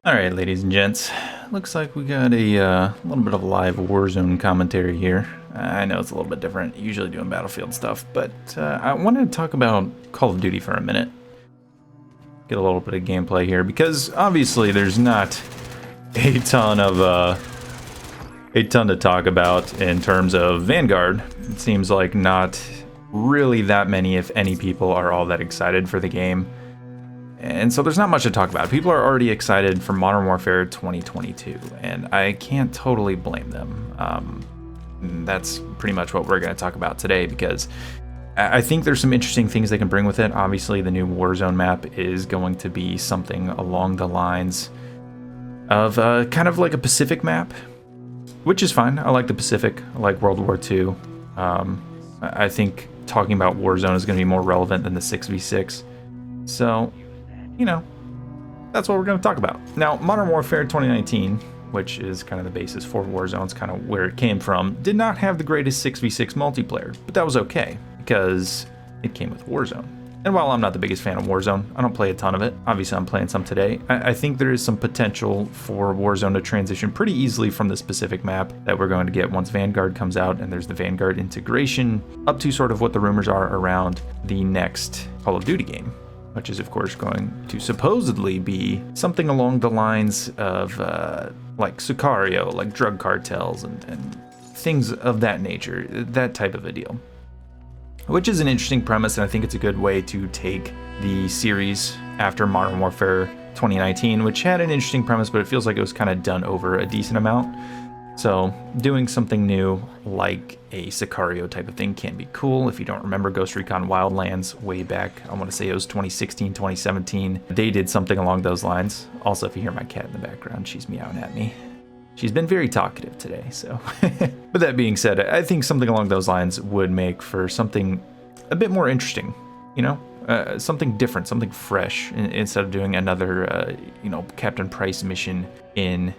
Alright, ladies and gents, looks like we got a little bit of live Warzone commentary here. I know it's a little bit different, usually doing Battlefield stuff, but I wanted to talk about Call of Duty for a minute. Get a little bit of gameplay here, because obviously there's not a ton to talk about in terms of Vanguard. It seems like not really that many, if any, people are all that excited for the game. And so there's not much to talk about. People are already excited for Modern Warfare 2022, and I can't totally blame them. That's pretty much what we're going to talk about today, because I think there's some interesting things they can bring with it. Obviously, the new Warzone map is going to be something along the lines of kind of like a Pacific map, which is fine. I like the Pacific. I like World War II. I think talking about Warzone is going to be more relevant than the 6v6. So, you know, that's what we're going to talk about. Now, Modern Warfare 2019, which is kind of the basis for Warzone's kind of where it came from, did not have the greatest 6v6 multiplayer, but that was okay, because it came with Warzone. And while I'm not the biggest fan of Warzone, I don't play a ton of it. Obviously, I'm playing some today. I think there is some potential for Warzone to transition pretty easily from the specific map that we're going to get once Vanguard comes out, and there's the Vanguard integration, up to sort of what the rumors are around the next Call of Duty game, which is, of course, going to supposedly be something along the lines of like Sicario, like drug cartels and things of that nature, that type of a deal. Which is an interesting premise, and I think it's a good way to take the series after Modern Warfare 2019, which had an interesting premise, but it feels like it was kind of done over a decent amount. So doing something new like a Sicario type of thing can be cool. If you don't remember Ghost Recon Wildlands way back, I want to say it was 2016, 2017, they did something along those lines. Also, if you hear my cat in the background, she's meowing at me. She's been very talkative today, so. But that being said, I think something along those lines would make for something a bit more interesting, you know? Something different, something fresh, instead of doing another, Captain Price mission in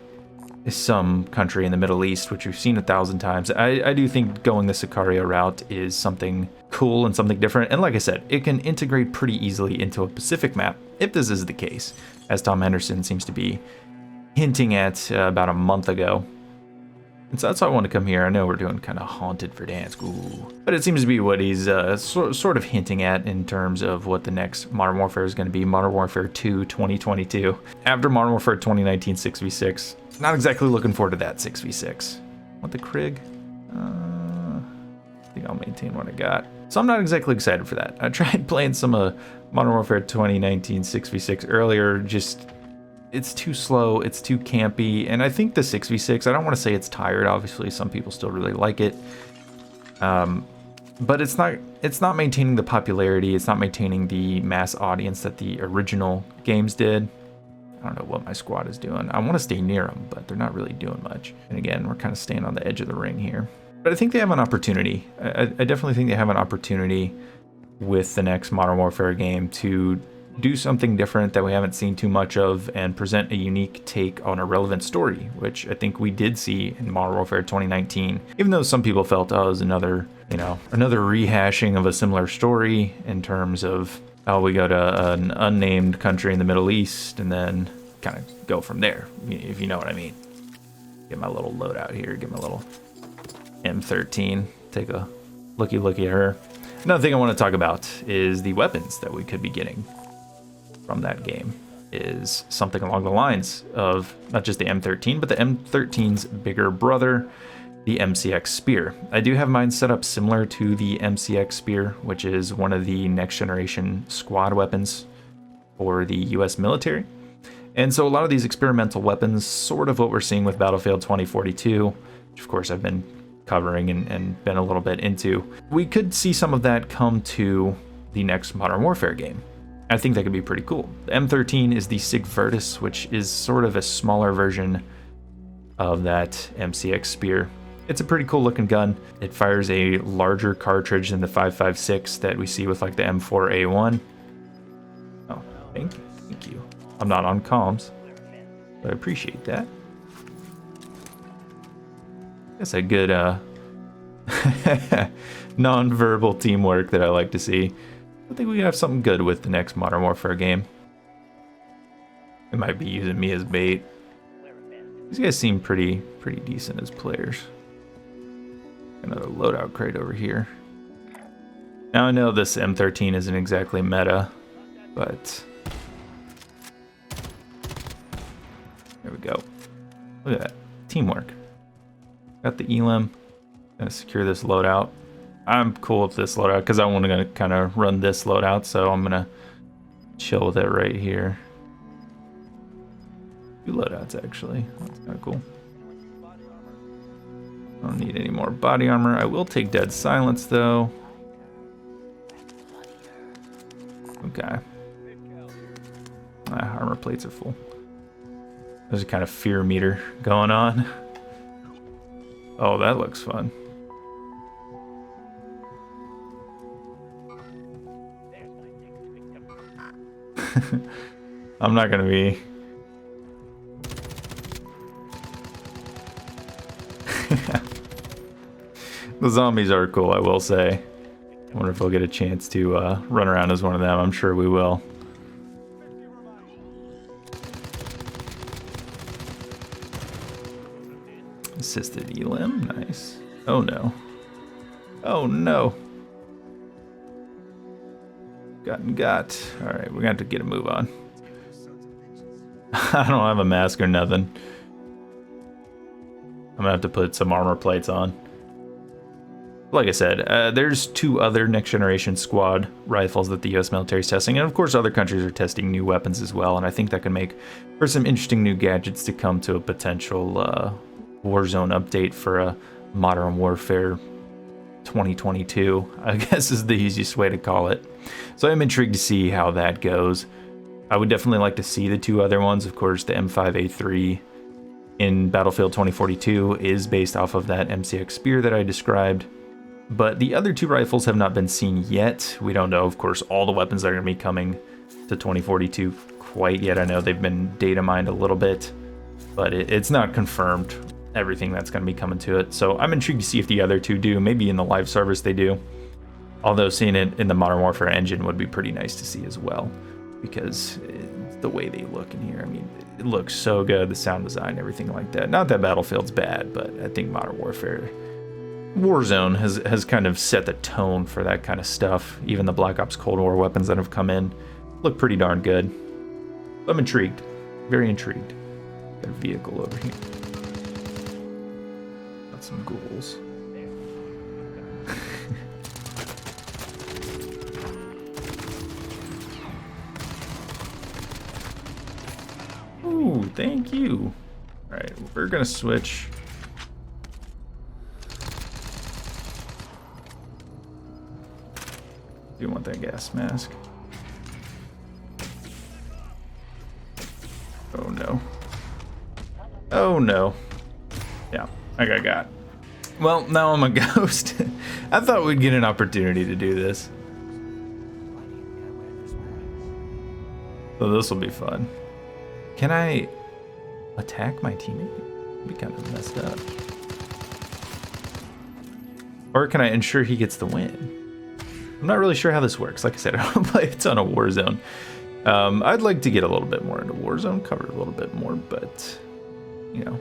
some country in the Middle East, which we've seen 1,000 times. I do think going the Sicario route is something cool and something different. And like I said, it can integrate pretty easily into a Pacific map, if this is the case, as Tom Henderson seems to be hinting at about a month ago. And so that's why I want to come here. I know we're doing kind of Haunted Verdansk, but it seems to be what he's sort of hinting at in terms of what the next Modern Warfare is going to be, Modern Warfare 2 2022. After Modern Warfare 2019 6v6, not exactly looking forward to that 6v6. Want the Krig? I think I'll maintain what I got. So I'm not exactly excited for that. I tried playing some Modern Warfare 2019 6v6 earlier, just it's too slow, it's too campy, and I think the 6v6, I don't want to say it's tired, obviously some people still really like it, but it's not maintaining the popularity, it's not maintaining the mass audience that the original games did. I don't know what my squad is doing. I want to stay near them, but they're not really doing much. And again, we're kind of staying on the edge of the ring here. But I think they have an opportunity. I definitely think they have an opportunity with the next Modern Warfare game to do something different that we haven't seen too much of and present a unique take on a relevant story, which I think we did see in Modern Warfare 2019. Even though some people felt, oh, it was another rehashing of a similar story in terms of, oh, we go to an unnamed country in the Middle East and then kind of go from there, if you know what I mean. Get my little loadout here, get my little M13, take a looky at her. Another thing I want to talk about is the weapons that we could be getting from that game is something along the lines of not just the M13, but the M13's bigger brother, the MCX Spear. I do have mine set up similar to the MCX Spear, which is one of the next generation squad weapons for the US military. And so a lot of these experimental weapons, sort of what we're seeing with Battlefield 2042, which of course I've been covering and been a little bit into, we could see some of that come to the next Modern Warfare game. I think that could be pretty cool. The M13 is the Sig Virtus, which is sort of a smaller version of that MCX Spear. It's a pretty cool looking gun. It fires a larger cartridge than the 5.56 that we see with like the M4A1. Oh, thank you. I'm not on comms, but I appreciate that. That's a good non-verbal teamwork that I like to see. I think we have something good with the next Modern Warfare game. They might be using me as bait. These guys seem pretty decent as players. Another loadout crate over here. Now I know this M13 isn't exactly meta, but there we go. Look at that. Teamwork. Got the elim. Gonna secure this loadout. I'm cool with this loadout because I want to kind of run this loadout, so I'm gonna chill with it right here. Two loadouts actually. That's kind of cool. I don't need any more body armor. I will take dead silence though. Okay. Armor plates are full. There's a kind of fear meter going on. Oh, that looks fun. I'm not gonna be. The zombies are cool, I will say. I wonder if we'll get a chance to run around as one of them. I'm sure we will. Assisted elim, nice. Oh no. Oh no. Got. Alright, we're gonna have to get a move on. I don't have a mask or nothing. I'm gonna have to put some armor plates on. Like I said, there's 2 other next generation squad rifles that the US military is testing, and of course other countries are testing new weapons as well, and I think that can make for some interesting new gadgets to come to a potential Warzone update for a Modern Warfare 2022, I guess is the easiest way to call it. So I'm intrigued to see how that goes. I would definitely like to see the 2 other ones. Of course, the M5A3 in Battlefield 2042 is based off of that MCX spear that I described. But the other 2 rifles have not been seen yet. We don't know, of course, all the weapons that are going to be coming to 2042 quite yet. I know they've been data mined a little bit, but it's not confirmed everything that's going to be coming to it. So I'm intrigued to see if the other 2 do. Maybe in the live service they do. Although seeing it in the Modern Warfare engine would be pretty nice to see as well, because the way they look in here, I mean, it looks so good, the sound design, everything like that. Not that Battlefield's bad, but I think Modern Warfare, Warzone has kind of set the tone for that kind of stuff. Even the Black Ops Cold War weapons that have come in look pretty darn good. I'm intrigued, very intrigued. Got a vehicle over here. Got some ghouls. Ooh, thank you. All right, we're gonna switch. Do want that gas mask. Oh no. Oh no. Yeah, I got. Well, now I'm a ghost. I thought we'd get an opportunity to do this. So this will be fun. Can I attack my teammate? It'd be kind of messed up. Or can I ensure he gets the win? I'm not really sure how this works. Like I said, I don't play a ton of Warzone. I'd like to get a little bit more into Warzone, cover a little bit more, but, you know,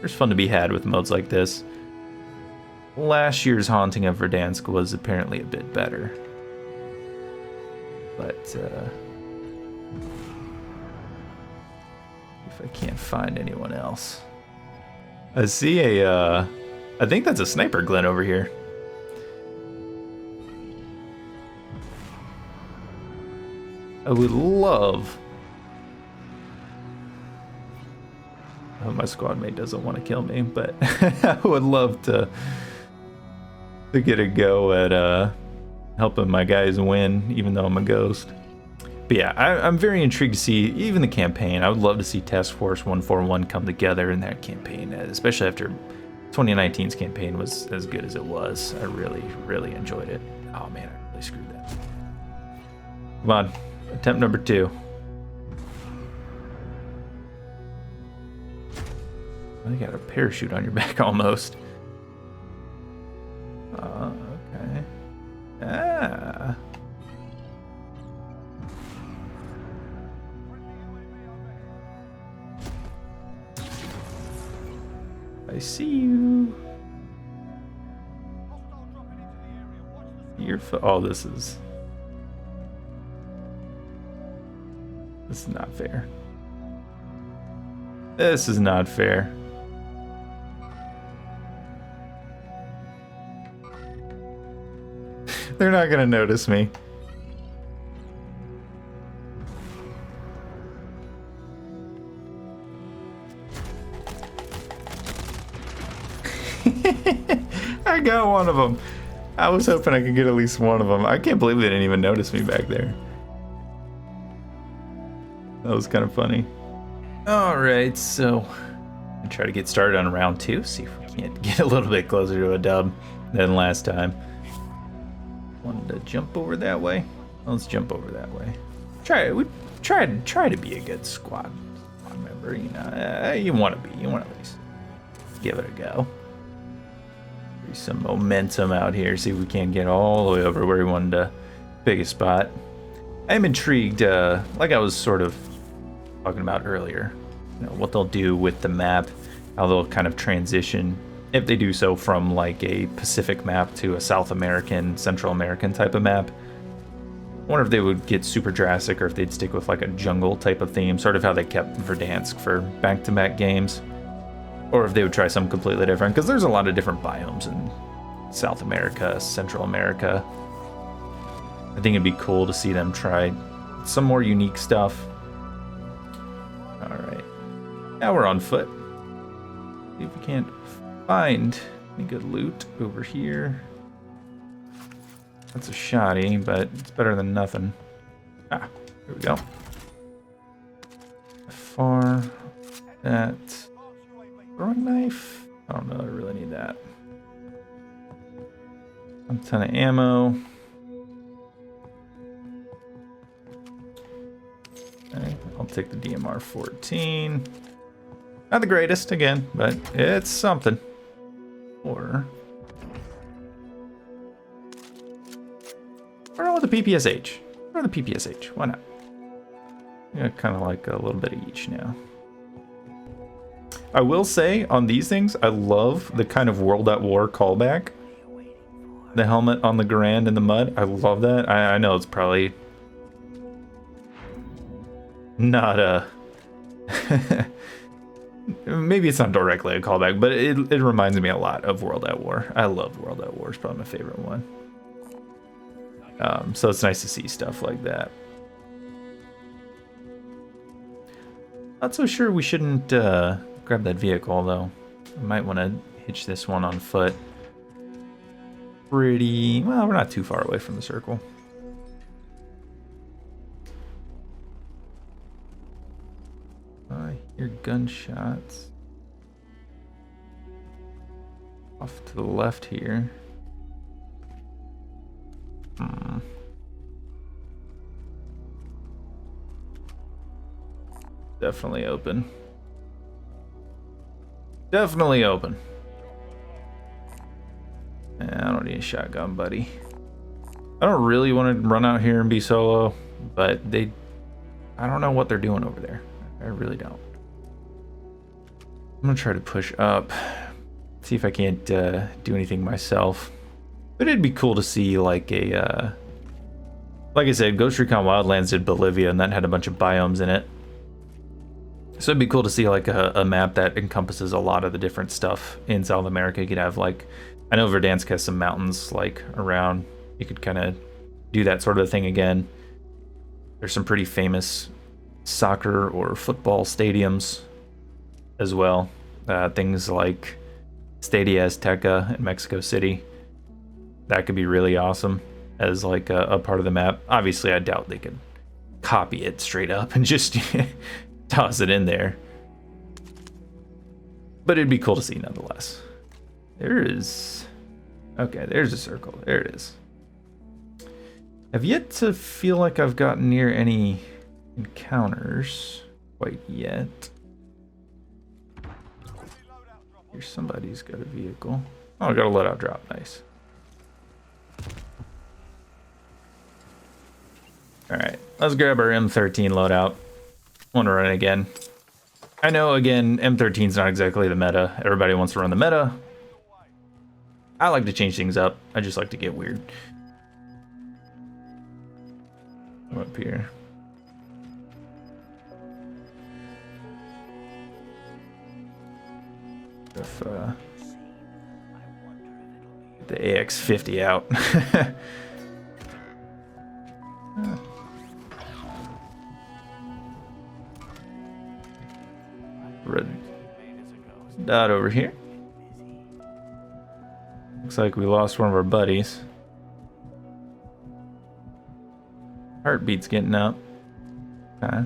there's fun to be had with modes like this. Last year's Haunting of Verdansk was apparently a bit better. But, if I can't find anyone else. I see a, I think that's a sniper Glen over here. I would love... I hope my squad mate doesn't want to kill me, but I would love to get a go at helping my guys win, even though I'm a ghost. But yeah, I'm very intrigued to see even the campaign. I would love to see Task Force 141 come together in that campaign, especially after 2019's campaign was as good as it was. I really enjoyed it. Oh man, I really screwed that. Come on, attempt number 2. You got a parachute on your back almost. Okay. Ah. see you. Oh, this is not fair. This is not fair. They're not gonna notice me. I got one of them. I was hoping I could get at least one of them. I can't believe they didn't even notice me back there. That was kind of funny. All right, so I try to get started on round 2. See if we can't get a little bit closer to a dub than last time. Wanted to jump over that way. Let's jump over that way. We try to be a good squad member. You know, you want to be. You want to at least give it a go. Some momentum out here, see if we can't get all the way over where we wanted to pick a spot. I'm intrigued, like I was sort of talking about earlier, you know, what they'll do with the map, how they'll kind of transition, if they do so, from like a Pacific map to a South American, Central American type of map. I wonder if they would get super drastic or if they'd stick with like a jungle type of theme, sort of how they kept Verdansk for back-to-back games. Or if they would try something completely different, because there's a lot of different biomes in South America, Central America. I think it'd be cool to see them try some more unique stuff. All right, now we're on foot. See if we can't find any good loot over here. That's a shoddy, but it's better than nothing. Ah, here we go. Far that. Throwing knife? I don't know, I really need that. A ton of ammo. Okay, I'll take the DMR 14. Not the greatest, again, but it's something. Or on with the PPSH. Or the PPSH, why not? Yeah, kind of like a little bit of each now. I will say, on these things, I love the kind of World at War callback. The helmet on the Garand in the mud. I love that. I know it's probably not a... Maybe it's not directly a callback, but it reminds me a lot of World at War. I love World at War. It's probably my favorite one. So it's nice to see stuff like that. Not so sure we shouldn't grab that vehicle, though. I might want to hitch this one on foot. Pretty... well, we're not too far away from the circle. I hear gunshots. Off to the left here. Definitely open. Definitely open. I don't need a shotgun, buddy. I don't really want to run out here and be solo, but I don't know what they're doing over there. I really don't. I'm gonna try to push up, see if I can't do anything myself. But it'd be cool to see like a, like I said, Ghost Recon Wildlands did Bolivia, and that had a bunch of biomes in it. So it'd be cool to see like a map that encompasses a lot of the different stuff in South America. You could have like, I know Verdansk has some mountains like around. You could kind of do that sort of thing again. There's some pretty famous soccer or football stadiums as well. Things like Stadia Azteca in Mexico City. That could be really awesome as like a part of the map. Obviously, I doubt they could copy it straight up and just toss it in there. But it'd be cool to see nonetheless. There is... okay, there's a circle. There it is. I've yet to feel like I've gotten near any encounters quite yet. Here's somebody's got a vehicle. Oh, I got a loadout drop. Nice. Alright, let's grab our M13 loadout. Want to run it again. I know, again, M13 is not exactly the meta. Everybody wants to run the meta. I like to change things up. I just like to get weird. I'm up here. If, get the AX50 out. Red dot over here. Looks like we lost one of our buddies. Heartbeat's getting up. Okay.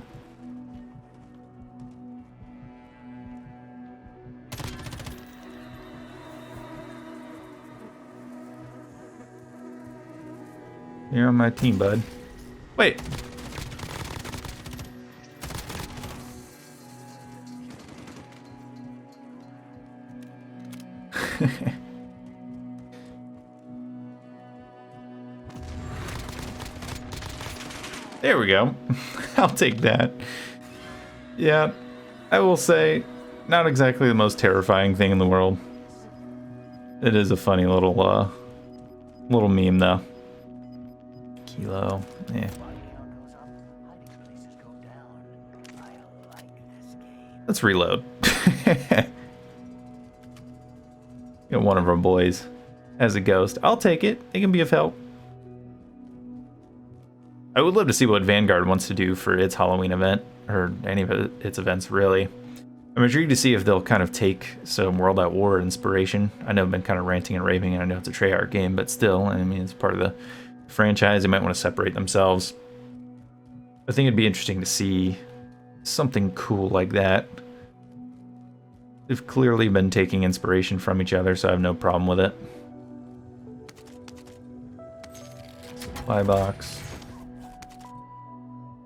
You're on my team, bud. Wait. There we go. I'll take that. Yeah, I will say, not exactly the most terrifying thing in the world. It is a funny little meme though. Kilo, yeah. Let's reload. Got one of our boys as a ghost. I'll take it. It can be of help. I would love to see what Vanguard wants to do for its Halloween event, or any of its events, really. I'm intrigued to see if they'll kind of take some World at War inspiration. I know I've been kind of ranting and raving, and I know it's a Treyarch game, but still, I mean, it's part of the franchise. They might want to separate themselves. I think it'd be interesting to see something cool like that. They've clearly been taking inspiration from each other, so I have no problem with it. Supply box.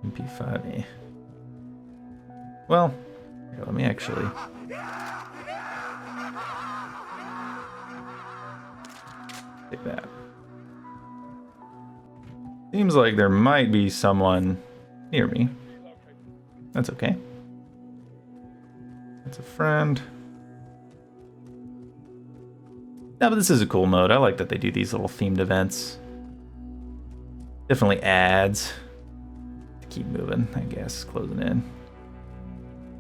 MP5E. Well, here, let me actually... take that. Seems like there might be someone near me. That's okay. That's a friend. No, but this is a cool mode. I like that they do these little themed events. Definitely adds. Keep moving, I guess. Closing in.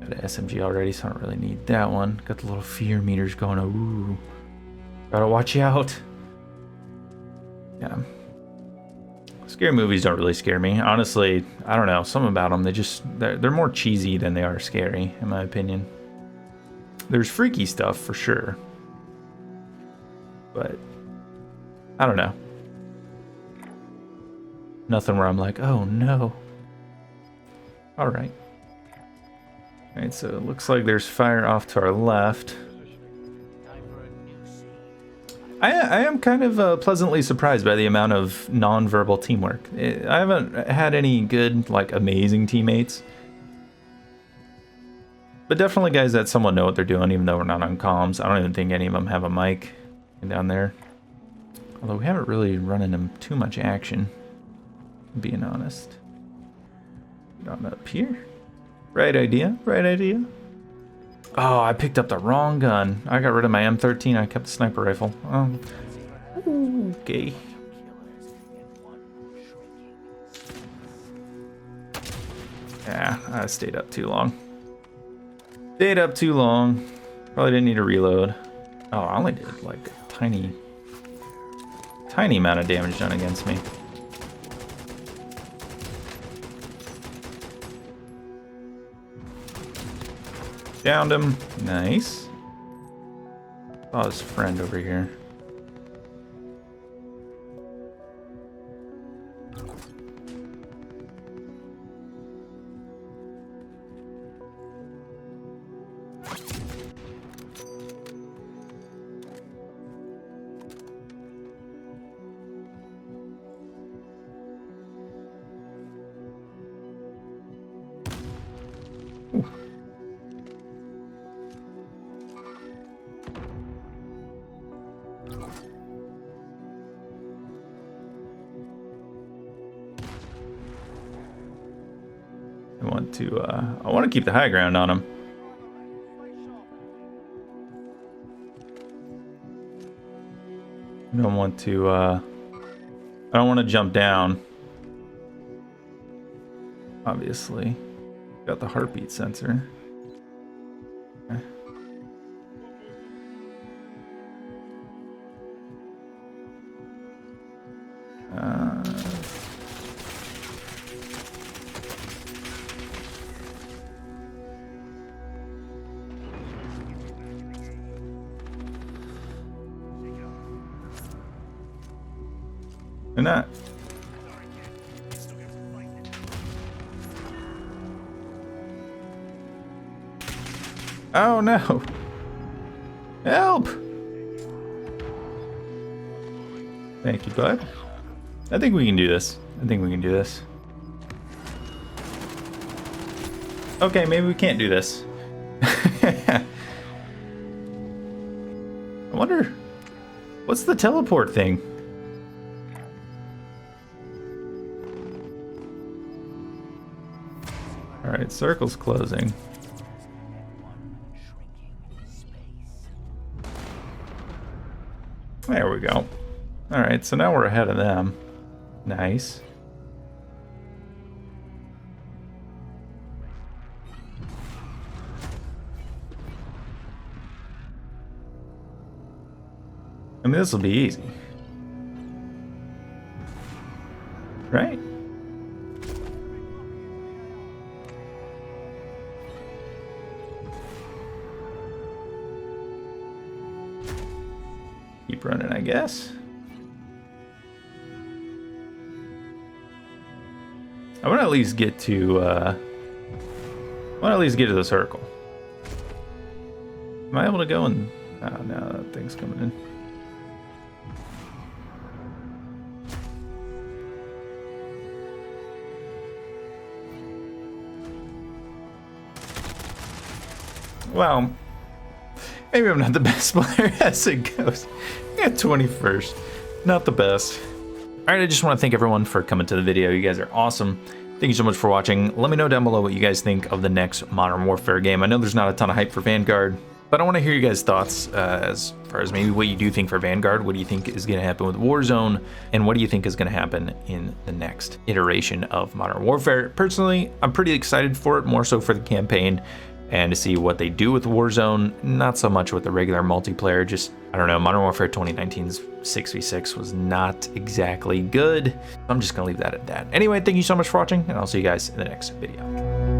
Got an SMG already, so I don't really need that one. Got the little fear meters going. Ooh. Gotta watch out. Yeah. Scary movies don't really scare me. Honestly, I don't know. Something about them, they're more cheesy than they are scary, in my opinion. There's freaky stuff for sure. But I don't know. Nothing where I'm like, oh no. Alright. Alright, so it looks like there's fire off to our left. I am kind of pleasantly surprised by the amount of non-verbal teamwork. I haven't had any good, like, amazing teammates. But definitely guys that somewhat know what they're doing, even though we're not on comms. I don't even think any of them have a mic down there. Although we haven't really run into too much action, being honest. Not up here. Right idea, right idea. Oh, I picked up the wrong gun. I got rid of my M13, I kept the sniper rifle. Okay. Yeah, I stayed up too long. Stayed up too long. Probably didn't need to reload. Oh, I only did like a tiny amount of damage done against me. Downed him. Nice. Saw his friend over here. I want to keep the high ground on him. don't want to, I don't want to jump down. Obviously. Got the heartbeat sensor. Okay. They're not. Oh no! Help! Thank you, bud. I think we can do this. I think we can do this. Okay, maybe we can't do this. I wonder, what's the teleport thing? Alright, circle's closing. There we go. Alright, so now we're ahead of them. Nice. I mean, this will be easy. Right? Keep running, I guess. I want to at least get to, I want to at least get to the circle. Am I able to go and... Oh, no, that thing's coming in. Well, maybe I'm not the best player as it goes. I got 21st. Not the best. Alright, I just want to thank everyone for coming to the video. You guys are awesome. Thank you so much for watching. Let me know down below what you guys think of the next Modern Warfare game. I know there's not a ton of hype for Vanguard, but I want to hear you guys' thoughts as far as maybe what you do think for Vanguard. What do you think is going to happen with Warzone? And what do you think is going to happen in the next iteration of Modern Warfare? Personally, I'm pretty excited for it, more so for the campaign and to see what they do with Warzone, not so much with the regular multiplayer. Just, I don't know, Modern Warfare 2019's 6v6 was not exactly good. I'm just gonna leave that at that. Anyway, thank you so much for watching, and I'll see you guys in the next video.